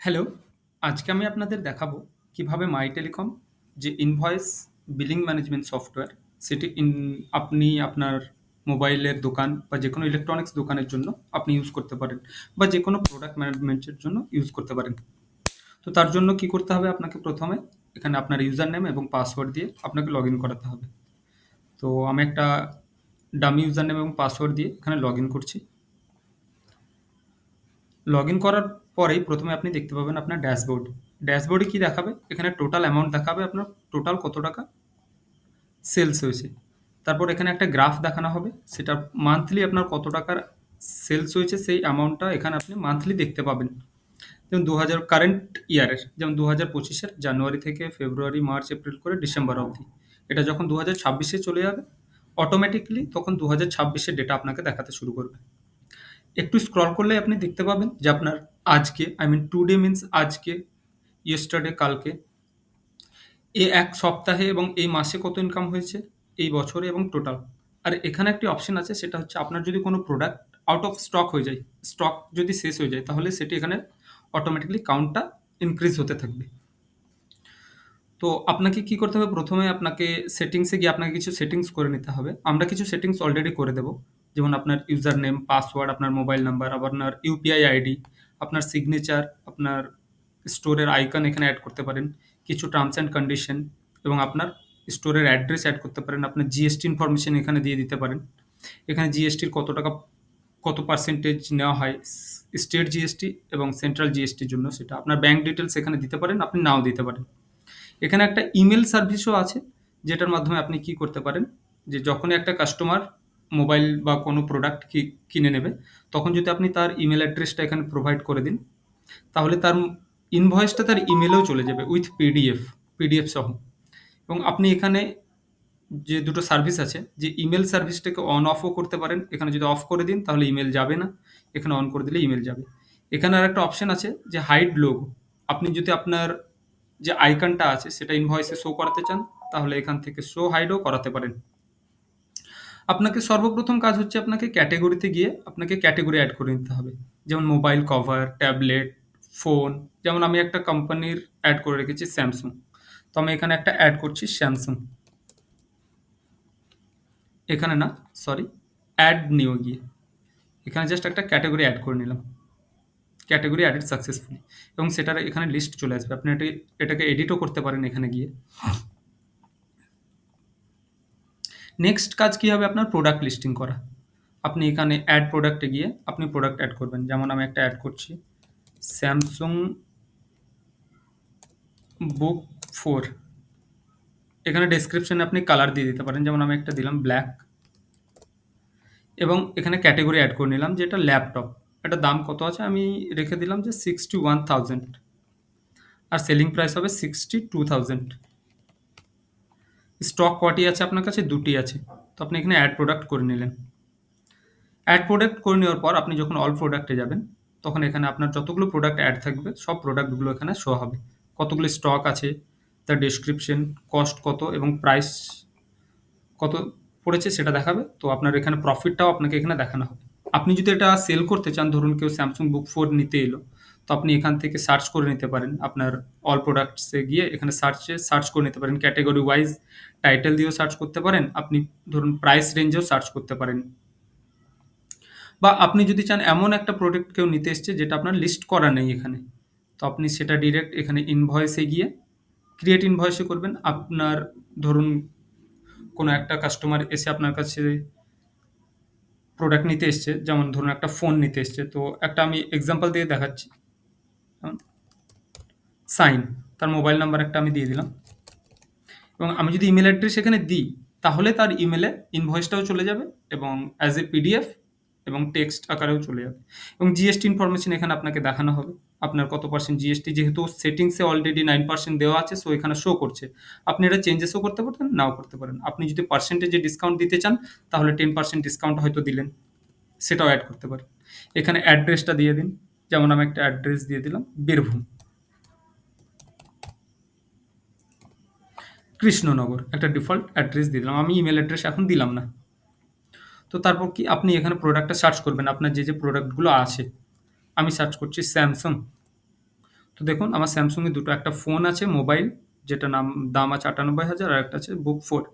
Hello, আজকে আমি আপনাদের দেখাবো কিভাবে মাই টেলিকম যে ইনভয়েস বিলিং ম্যানেজমেন্ট সফটওয়্যার সেটি আপনি আপনার মোবাইলের দোকান বা যেকোনো ইলেকট্রনিক্স দোকানের জন্য আপনি ইউজ করতে পারেন বা যেকোনো প্রোডাক্ট ম্যানেজমেন্টের জন্য ইউজ করতে পারেন। তো তার জন্য কি করতে হবে আপনাকে প্রথমে এখানে আপনার ইউজার নেম এবং পাসওয়ার্ড দিয়ে আপনাকে লগইন করাতে হবে। তো আমি একটা ডামি ইউজার নেম এবং পাসওয়ার্ড দিয়ে এখানে লগইন করছি। লগইন করার পরেই প্রথমে আপনি দেখতে পাবেন আপনার ড্যাশবোর্ড। ড্যাশবোর্ডে কি দেখাবে? এখানে টোটাল অ্যামাউন্ট দেখাবে আপনার টোটাল কত টাকা সেলস হয়েছে। তারপর এখানে একটা গ্রাফ দেখানো হবে। সেটা মান্থলি আপনার কত টাকার সেলস হয়েছে সেই অ্যামাউন্টটা এখানে আপনি মান্থলি দেখতে পাবেন। যেমন ২০০০ কারেন্ট ইয়ারের যেমন ২০২৫ এর জানুয়ারি থেকে ফেব্রুয়ারি, মার্চ, এপ্রিল করে ডিসেম্বর অবধি। এটা যখন ২০২৬ এ চলে যাবে অটোমেটিক্যালি তখন ২০২৬ এর ডেটা আপনাকে দেখাতে শুরু করবে। একটু স্ক্রল করলেই আপনি দেখতে পাবেন যে আপনার আজকে আই মিন টুডে মিনস আজকে, ইয়েস্টারডে কালকে, এই ১ সপ্তাহে এবং এই মাসে কত ইনকাম হয়েছে, এই বছরে এবং টোটাল। আর এখানে একটি অপশন আছে সেটা হচ্ছে আপনার যদি কোনো প্রোডাক্ট আউট অফ স্টক হয়ে যায়, স্টক যদি শেষ হয়ে যায় তাহলে সেটি এখানে অটোমেটিক্যালি কাউন্টটা ইনক্রিজ হতে থাকবে। তো আপনাকে কি করতে হবে? প্রথমে আপনাকে সেটিংসে গিয়ে আপনাকে কিছু সেটিংস করে নিতে হবে। আমরা কিছু সেটিংস অলরেডি করে দেব। যেমন আপনার ইউজার নেম, পাসওয়ার্ড, আপনার মোবাইল নাম্বার, আপনার ইউপিআই আইডি, আপনার সিগনেচার, আপনার স্টোরের আইকন এখানে এড করতে পারেন। কিছু টার্মস অ্যান্ড কন্ডিশন এবং আপনার স্টোরের অ্যাড্রেস এড করতে পারেন। আপনার জিএসটি ইনফরমেশন এখানে দিয়ে দিতে পারেন। এখানে জিএসটির কত টাকা, কত পার্সেন্টেজ নেওয়া হয়, স্টেট জিএসটি এবং সেন্ট্রাল জিএসটির জন্য সেটা। আপনার ব্যাংক ডিটেইলস এখানে দিতে পারেন, আপনি নাও দিতে পারেন। এখানে একটা ইমেল সার্ভিসও আছে, যেটার মাধ্যমে আপনি কি করতে পারেন, যে যখনই একটা কাস্টমার মোবাইল বা কোনো প্রোডাক্ট কিনে নেবে, তখন যদি আপনি তার ইমেল অ্যাড্রেসটা এখানে প্রোভাইড করে দিন, তাহলে তার ইনভয়েসটা তার ইমেলেও চলে যাবে উইথ পিডিএফ সহ। এবং আপনি এখানে যে দুটো সার্ভিস আছে, যে ইমেল সার্ভিসটাকে অন অফও করতে পারেন। এখানে যদি অফ করে দিন তাহলে ইমেল যাবে না, এখানে অন করে দিলে ইমেল যাবে। এখানে আর একটা অপশন আছে যে হাইড লোগো। আপনি যদি আপনার যে আইকনটা আছে সেটা ইনভয়েসে শো করাতে চান, তাহলে এখান থেকে শো হাইডও করাতে পারেন। আপনাকে সর্বপ্রথম কাজ হচ্ছে আপনাকে ক্যাটেগরিতে গিয়ে আপনাকে ক্যাটেগরি অ্যাড করে নিতে হবে। যেমন মোবাইল কভার, ট্যাবলেট, ফোন। যেমন আমি একটা কোম্পানির অ্যাড করে রেখেছি স্যামসাং। তো আমি এখানে একটা অ্যাড করছি স্যামসাং। এখানে না, সরি, অ্যাড নিউ গিয়ে এখানে জাস্ট একটা ক্যাটেগরি অ্যাড করে নিলাম। ক্যাটেগরি অ্যাডেড সাকসেসফুলি এবং সেটার এখানে লিস্ট চলে আসবে। আপনি এটাকে এডিটও করতে পারেন এখানে গিয়ে। নেক্সট কাজ কি হবে? আপনার প্রোডাক্ট লিস্টিং করা। আপনি এখানে অ্যাড প্রোডাক্টে গিয়ে আপনি প্রোডাক্ট অ্যাড করবেন। যেমন আমি একটা অ্যাড করছি স্যামসুং বুক 4। এখানে ডেসক্রিপশনে আপনি কালার দিয়ে দিতে পারেন। যেমন আমি একটা দিলাম ব্ল্যাক এবং এখানে ক্যাটেগরি অ্যাড করে নিলাম যে এটা ল্যাপটপ। এটার দাম কত আছে? আমি রেখে দিলাম যে 61,000 আর সেলিং প্রাইস হবে 62,000। স্টক কটি আছে আপনার কাছে? ২ টি আছে। তো আপনি এখানে অ্যাড প্রোডাক্ট করে নিলেন। অ্যাড প্রোডাক্ট করে নেওয়ার পর আপনি যখন অল প্রোডাক্টে যাবেন, তখন এখানে আপনার যতগুলো প্রোডাক্ট অ্যাড থাকবে সব প্রোডাক্টগুলো এখানে শো হবে। কতগুলো স্টক আছে, তার ডেসক্রিপশন, কস্ট কত এবং প্রাইস কত পড়েছে সেটা দেখাবে। তো আপনার এখানে প্রফিটটাও আপনাকে এখানে দেখানো হবে। আপনি যদি এটা সেল করতে চান, ধরুন কেউ স্যামসাং বুক 4 নিতে এলো, তো আপনি এখান থেকে সার্চ করে নিতে পারেন। আপনার অল প্রোডাক্টসে গিয়ে এখানে সার্চ করে নিতে পারেন। ক্যাটেগরি ওয়াইজ টাইটেল দিয়েও সার্চ করতে পারেন। আপনি ধরুন প্রাইস রেঞ্জেও সার্চ করতে পারেন। বা আপনি যদি চান এমন একটা প্রোডাক্ট কেউ নিতে এসছে যেটা আপনার লিস্ট করা নেই এখানে, তো আপনি সেটা ডিরেক্ট এখানে ইনভয়েসে গিয়ে ক্রিয়েট ইনভয়েসে করবেন। আপনার ধরুন কোনো একটা কাস্টমার এসে আপনার কাছে প্রোডাক্ট নিতে এসছে, যেমন ধরুন একটা ফোন নিতে এসছে। তো একটা আমি এক্সাম্পল দিয়ে দেখাচ্ছি। যেমন সাইন, তার মোবাইল নাম্বার একটা আমি দিয়ে দিলাম এবং আমি যদি ইমেল অ্যাড্রেস এখানে দিই, তাহলে তার ইমেলে ইনভয়েসটাও চলে যাবে এবং অ্যাজ এ পিডিএফ এবং টেক্সট আকারেও চলে যাবে। এবং জিএসটি ইনফরমেশন এখানে আপনাকে দেখানো হবে। আপনার কত পার্সেন্ট জিএসটি, যেহেতু সেটিংসে অলরেডি 9% দেওয়া আছে, সো এখানে শো করছে। আপনি এটা চেঞ্জেসও করতে পারেন, নাও করতে পারেন। আপনি যদি পার্সেন্টেজে ডিসকাউন্ট দিতে চান, তাহলে 10% ডিসকাউন্ট হয়তো দিলেন, সেটাও অ্যাড করতে পারেন। এখানে অ্যাড্রেসটা দিয়ে দিন। যেমন আমি একটা অ্যাড্রেস দিয়ে দিলাম বীরভূম, কৃষ্ণনগর, একটা ডিফল্ট অ্যাড্রেস দিয়ে দিলাম। আমি ইমেল অ্যাড্রেস এখন দিলাম না। তো তারপর কি আপনি এখানে প্রোডাক্টটা সার্চ করবেন, আপনার যে প্রোডাক্টগুলো আছে। আমি সার্চ করছি স্যামসাং। তো তো দেখুন আমার Samsung এর দুটো, একটা ফোন আছে মোবাইল যেটা দাম আছে ৯৮,০০০ আর একটা আছে বুক 4।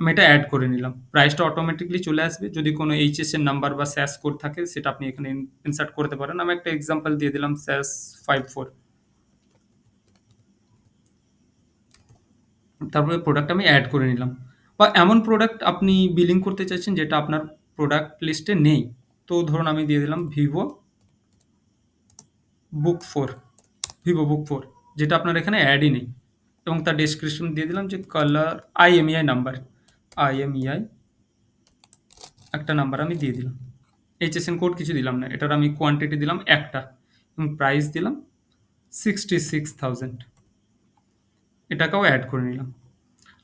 আমি এটা এড করে নিলাম। প্রাইসটা অটোমেটিক্যালি চলে আসবে। যদি কোনো এইচএস এর নাম্বার বা SAS কোড থাকে সেটা আপনি এখানে ইনসার্ট করতে পারেন। আমি একটা এক্সাম্পল দিয়ে দিলাম SAS 54। তারপরে প্রোডাক্ট আমি এড করে নিলাম। বা এমন প্রোডাক্ট আপনি বিলিং করতে চাইছেন যেটা আপনার প্রোডাক্ট লিস্টে নেই। তো ধরুন আমি দিয়ে দিলাম বুক 4 ভিভো বুক 4, যেটা আপনার এখানে অ্যাডই নেই। এবং তার ডেসক্রিপশন দিয়ে দিলাম যে কালার IMEI নাম্বার, IMEI একটা নাম্বার আমি দিয়ে দিলাম। HSN কোড কিছু দিলাম না। এটার আমি কোয়ান্টিটি দিলাম একটা এবং প্রাইস দিলাম 66,000। এটাকেও অ্যাড করে নিলাম।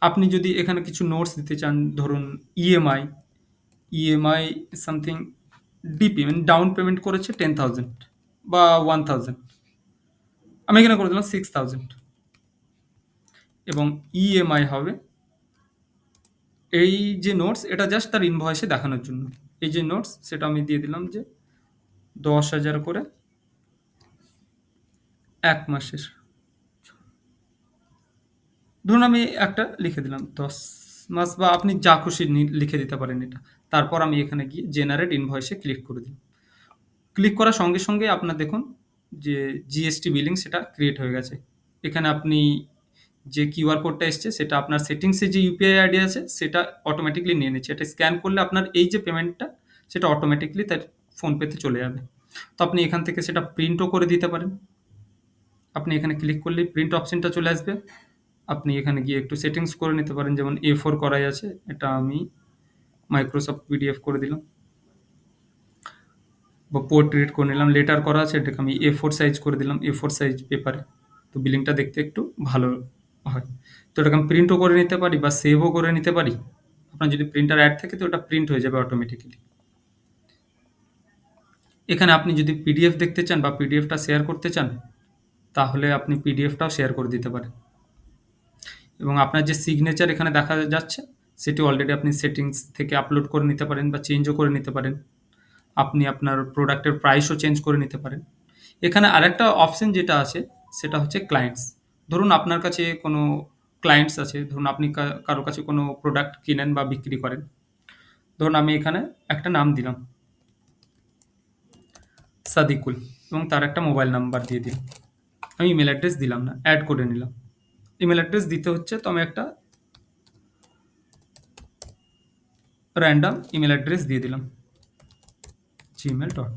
আপনি যদি এখানে কিছু নোটস দিতে চান, ধরুন ইএমআই সামথিং ডিপি মানে ডাউন পেমেন্ট করেছে 10,000 বা 1,000, আমি এখানে করে দিলাম 6,000 এবং ইএমআই হবে এই যে নোটস, এটা জাস্ট তার ইনভয়েসে দেখানোর জন্য। এই যে নোটস সেটা আমি দিয়ে দিলাম যে 10,000 করে 1 মাসের। ধরুন আমি একটা লিখে দিলাম 10 মাস, বা আপনি যা খুশি লিখে দিতে পারেন এটা। তারপর আমি এখানে গিয়ে জেনারেট ইনভয়েসে ক্লিক করে দিলাম। ক্লিক করার সঙ্গে সঙ্গে আপনার দেখুন যে জিএসটি বিলিং সেটা ক্রিয়েট হয়ে গেছে। এখানে আপনি যে কিউআর কোডটা এসছে সেটা আপনার সেটিংসে যে ইউপিআই আইডি আছে সেটা অটোমেটিক্যালি নিয়ে নিচ্ছে। এটা স্ক্যান করলে আপনার এই যে পেমেন্টটা সেটা অটোমেটিক্যালি তার ফোনপেতে চলে যাবে। তো আপনি এখান থেকে সেটা প্রিন্টও করে দিতে পারেন। আপনি এখানে ক্লিক করলেই প্রিন্ট অপশনটা চলে আসবে। আপনি এখানে গিয়ে একটু সেটিংস করে নিতে পারেন, যেমন A4 করাই আছে, এটা আমি মাইক্রোসফট পিডিএফ করে দিলাম, বা পোর্ট্রেট করে নিলাম। লেটার করা আছে, এটাকে আমি A4 সাইজ করে দিলাম, A4 সাইজ পেপারে। তো বিলিংটা দেখতে একটু ভালো হয়। তো এটাকে আমি প্রিন্টও করে নিতে পারি বা সেভও করে নিতে পারি। আপনার যদি প্রিন্টার অ্যাড থাকে তো ওটা প্রিন্ট হয়ে যাবে অটোমেটিক্যালি। এখানে আপনি যদি পিডিএফ দেখতে চান বা পিডিএফটা শেয়ার করতে চান তাহলে আপনি পিডিএফটাও শেয়ার করে দিতে পারেন। এবং আপনার যে সিগনেচার এখানে দেখা যাচ্ছে সেটি অলরেডি আপনি সেটিংস থেকে আপলোড করে নিতে পারেন বা চেঞ্জও করে নিতে পারেন। আপনি আপনার প্রোডাক্টের প্রাইসও চেঞ্জ করে নিতে পারেন। এখানে আরেকটা অপশন যেটা আছে সেটা হচ্ছে ক্লায়েন্টস। ধরুন আপনার কাছে কোনো ক্লায়েন্টস আছে, ধরুন আপনি কারো কাছে কোনো প্রোডাক্ট কিনেন বা বিক্রি করেন। ধরুন আমি এখানে একটা নাম দিলাম সাদিকুল এবং তার একটা মোবাইল নাম্বার দিয়ে দিলাম। আমি ইমেল অ্যাড্রেস দিলাম না, অ্যাড করে নিলাম। ইমেল অ্যাড্রেস দিতে হচ্ছে, তো আমি একটা র্যান্ডম ইমেল অ্যাড্রেস দিয়ে দিলাম gmail.com,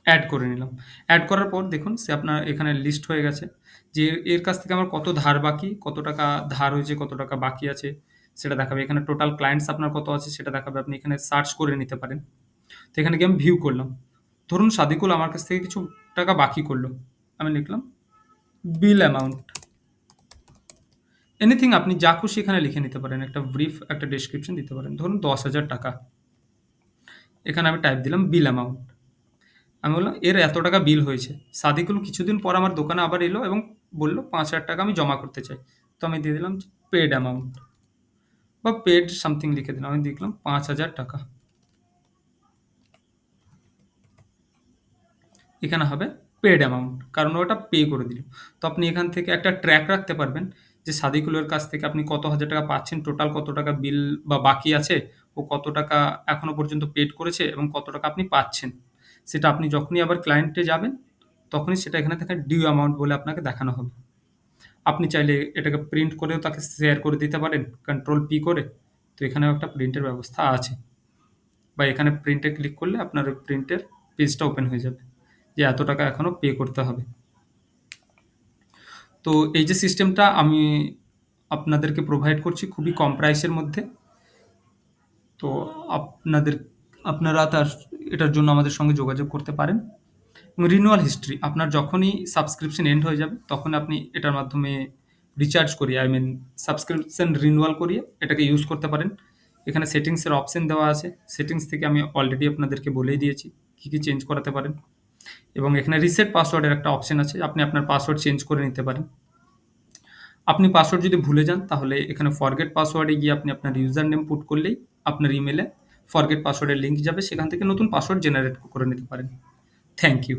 অ্যাড করে নিলাম। অ্যাড করার পর দেখুন সে আপনার এখানে লিস্ট হয়ে গেছে যে এর কাছ থেকে আমার কত ধার বাকি, কত টাকা ধার হয়েছে, কত টাকা বাকি আছে সেটা দেখাবে। এখানে টোটাল ক্লায়েন্টস আপনার কত আছে সেটা দেখাবে। আপনি এখানে সার্চ করে নিতে পারেন। তো এখানে গিয়ে আমি ভিউ করলাম। ধরুন সাদিকুল আমার কাছ থেকে কিছু টাকা বাকি করলো। আমি লিখলাম বিল অ্যামাউন্ট, এনিথিং আপনি যা খুশি এখানে লিখে নিতে পারেন। একটা ব্রিফ একটা ডেসক্রিপশন দিতে পারেন। ধরুন 10,000 টাকা। এখানে আমি টাইপ দিলাম বিল অ্যামাউন্ট। আমি বললাম এর এত টাকা বিল হয়েছে। সাদিকুল কিছুদিন পর আমার দোকানে আবার এলো এবং বলল 5,000 টাকা আমি জমা করতে চাই। তো আমি দিয়ে দিলাম পেড অ্যামাউন্ট বা পেড সামথিং লিখে দিলাম। আমি দেখলাম 5,000 টাকা। এখানে হবে পেড অ্যামাউন্ট, কারণ ওটা পে করে দিল। তো আপনি এখান থেকে একটা ট্র্যাক রাখতে পারবেন যে সাদিকুলের কাছ থেকে আপনি কত হাজার টাকা পাচ্ছেন, টোটাল কত টাকা বিল বা বাকি আছে, ও কত টাকা এখনো পর্যন্ত পেড করেছে এবং কত টাকা আপনি পাচ্ছেন। সেটা আপনি যখনই আবার ক্লায়েন্টে যাবেন তখনই সেটা এখানে থেকে ডিউ অ্যামাউন্ট বলে আপনাকে দেখানো হবে। আপনি চাইলে এটাকে প্রিন্ট করেও তাকে শেয়ার করে দিতে পারেন Ctrl+P করে। তো এখানেও একটা প্রিন্টের ব্যবস্থা আছে, বা এখানে প্রিন্টে ক্লিক করলে আপনার ওই প্রিন্টের পেজটা ওপেন হয়ে যাবে যে এত টাকা এখনো পে করতে হবে। তো এই যে সিস্টেমটা আমি আপনাদেরকে প্রোভাইড করছি খুবই কম প্রাইসের মধ্যে। তো আপনাদের আপনারা এটার জন্য আমাদের সঙ্গে যোগাযোগ করতে পারেন। এবং রিনিউয়াল হিস্ট্রি আপনার যখনই সাবস্ক্রিপশন এন্ড হয়ে যাবে তখন আপনি এটার মাধ্যমে রিচার্জ করিয়ে সাবস্ক্রিপশন রিনিউয়াল করিয়ে এটাকে ইউজ করতে পারেন। এখানে সেটিংসের অপশন দেওয়া আছে। সেটিংস থেকে আমি অলরেডি আপনাদেরকে বলেই দিয়েছি কী চেঞ্জ করাতে পারেন। এবং এখানে রিসেট পাসওয়ার্ডের একটা অপশন আছে, আপনি আপনার পাসওয়ার্ড চেঞ্জ করে নিতে পারেন। আপনি পাসওয়ার্ড যদি ভুলে যান তাহলে এখানে ফরগেট পাসওয়ার্ডে গিয়ে আপনি আপনার ইউজার নেম পুট করলেই আপনার ইমেলে ফরগেট পাসওয়ার্ডের লিঙ্ক যাবে, সেখান থেকে নতুন পাসওয়ার্ড জেনারেট করে নিতে পারেন। Thank you.